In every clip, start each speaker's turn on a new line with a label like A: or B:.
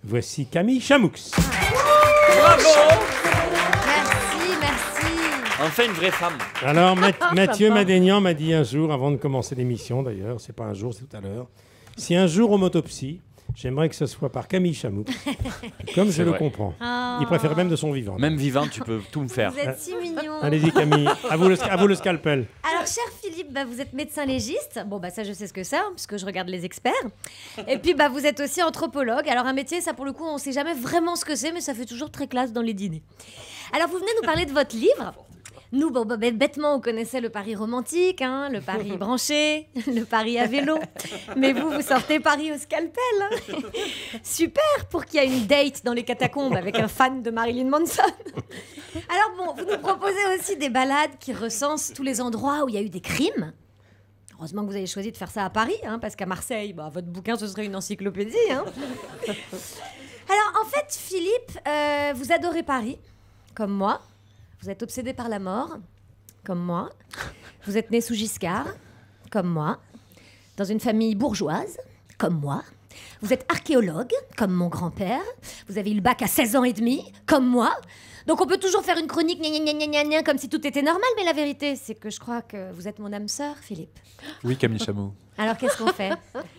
A: Voici Camille Chamoux.
B: Bravo.
C: Merci.
B: Enfin une vraie femme.
A: Alors, Mathieu Madénian m'a dit un jour, avant de commencer l'émission d'ailleurs, c'est pas un jour, c'est tout à l'heure, si un jour on m'autopsie, j'aimerais que ce soit par Camille Chamoux. Comme je le comprends.
C: Oh.
A: Il préfère même de son vivant.
B: Même vivant, tu peux tout me faire.
C: Vous êtes si mignon.
A: Allez-y Camille, à vous le scalpel.
C: Alors, cher Philippe, vous êtes médecin légiste. Bon, ça, je sais ce que c'est, parce que je regarde les experts. Et puis, vous êtes aussi anthropologue. Alors, un métier, ça, pour le coup, on ne sait jamais vraiment ce que c'est, mais ça fait toujours très classe dans les dîners. Alors, vous venez nous parler de votre livre. Nous, bêtement, on connaissait le Paris romantique, le Paris branché, le Paris à vélo. Mais vous sortez Paris au scalpel. Super, pour qu'il y ait une date dans les catacombes avec un fan de Marilyn Manson. Alors vous nous proposez aussi des balades qui recensent tous les endroits où il y a eu des crimes. Heureusement que vous avez choisi de faire ça à Paris, parce qu'à Marseille, votre bouquin, ce serait une encyclopédie. Alors, en fait, Philippe, vous adorez Paris, comme moi. Vous êtes obsédé par la mort, comme moi. Vous êtes né sous Giscard, comme moi. Dans une famille bourgeoise, comme moi. Vous êtes archéologue, comme mon grand-père. Vous avez eu le bac à 16 ans et demi, comme moi. Donc on peut toujours faire une chronique gna, comme si tout était normal, mais la vérité, c'est que je crois que vous êtes mon âme sœur, Philippe.
D: Oui, Camille Chamoux.
C: Alors qu'est-ce qu'on fait?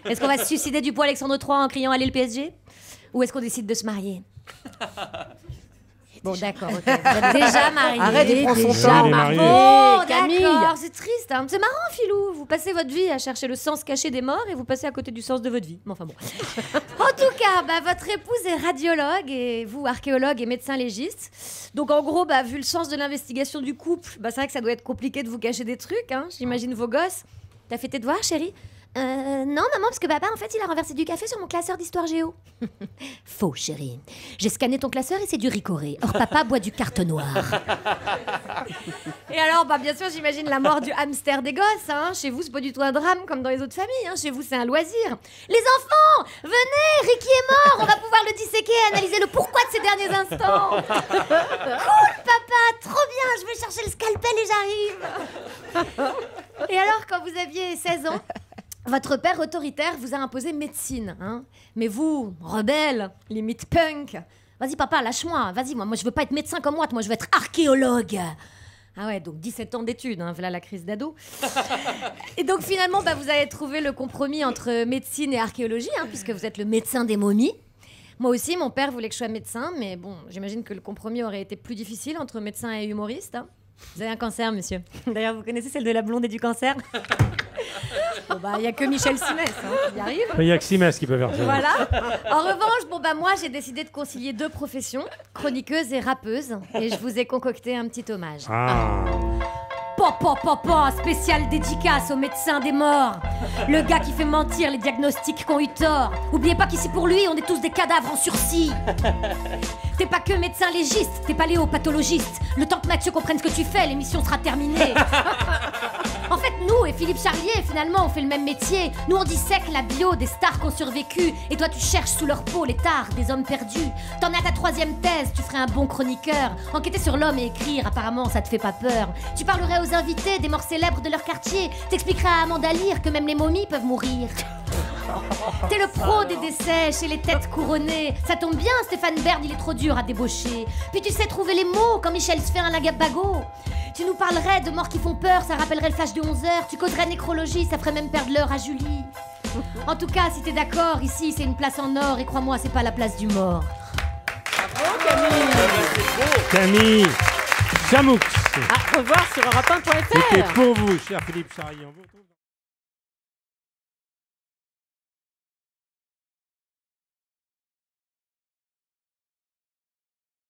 C: Est-ce qu'on va se suicider du poids Alexandre III en criant « Allez le PSG » Ou est-ce qu'on décide de se marier? Bon, d'accord, ok. Vous êtes déjà mariés.
E: Arrête, il prend son
A: Déjà
E: temps.
A: les mariés.
C: Oh,
E: Camille.
C: d'accord, c'est triste. C'est marrant, Philou. Vous passez votre vie à chercher le sens caché des morts et vous passez à côté du sens de votre vie. Mais enfin bon. En tout cas, votre épouse est radiologue et vous, archéologue et médecin légiste. Donc en gros, vu le sens de l'investigation du couple, c'est vrai que ça doit être compliqué de vous cacher des trucs. J'imagine vos gosses. T'as fait tes devoirs, chérie? Non, maman, parce que papa, en fait, il a renversé du café sur mon classeur d'histoire géo. Faux, chérie. J'ai scanné ton classeur et c'est du ricoré. Or, papa boit du carte noire. Et alors, bien sûr, j'imagine la mort du hamster des gosses. Chez vous, c'est pas du tout un drame comme dans les autres familles. Chez vous, c'est un loisir. Les enfants, venez, Ricky est mort. On va pouvoir le disséquer et analyser le pourquoi de ces derniers instants. Cool, papa, trop bien. Je vais chercher le scalpel et j'arrive. Et alors, quand vous aviez 16 ans, votre père autoritaire vous a imposé médecine, Mais vous, rebelle, limite punk, vas-y papa, lâche-moi, vas-y, moi je veux pas être médecin comme moi je veux être archéologue. Ah ouais, donc 17 ans d'études, voilà la crise d'ado. Et donc finalement, vous avez trouvé le compromis entre médecine et archéologie, puisque vous êtes le médecin des momies. Moi aussi, mon père voulait que je sois médecin, mais bon, j'imagine que le compromis aurait été plus difficile entre médecin et humoriste. Vous avez un cancer, monsieur. D'ailleurs, vous connaissez celle de la blonde et du cancer? Il n'y a que Michel Simès qui y arrive.
A: Il n'y a que Simès qui peut faire ça.
C: Voilà. En revanche, moi, j'ai décidé de concilier deux professions, chroniqueuse et rappeuse. Et je vous ai concocté un petit hommage. Spécial dédicace au médecin des morts. Le gars qui fait mentir les diagnostics qui ont eu tort. Oubliez pas qu'ici pour lui, on est tous des cadavres en sursis. T'es pas que médecin légiste, t'es paléopathologiste. Le temps que Mathieu comprenne ce que tu fais, l'émission sera terminée. En fait, nous et Philippe Charlier, finalement, on fait le même métier. Nous, on dissèque la bio des stars qui ont survécu. Et toi, tu cherches sous leur peau les tares des hommes perdus. T'en es à ta 3e thèse, tu ferais un bon chroniqueur. Enquêter sur l'homme et écrire, apparemment, ça te fait pas peur. Tu parlerais aux invités des morts célèbres de leur quartier. T'expliquerais à Amanda Lear que même les momies peuvent mourir. T'es le pro des décès chez les têtes couronnées. Ça tombe bien, Stéphane Bern, il est trop dur à débaucher. Puis tu sais trouver les mots quand Michel se fait un lagabago. Tu nous parlerais de morts qui font peur, ça rappellerait le flash de 11h. Tu causerais nécrologie, ça ferait même perdre l'heure à Julie. En tout cas, si t'es d'accord, ici c'est une place en or. Et crois-moi, c'est pas la place du mort.
E: Bravo, Camille.
A: Camille Chamoux.
E: À revoir sur europe1.fr.
A: C'était pour vous, cher Philippe Charlier.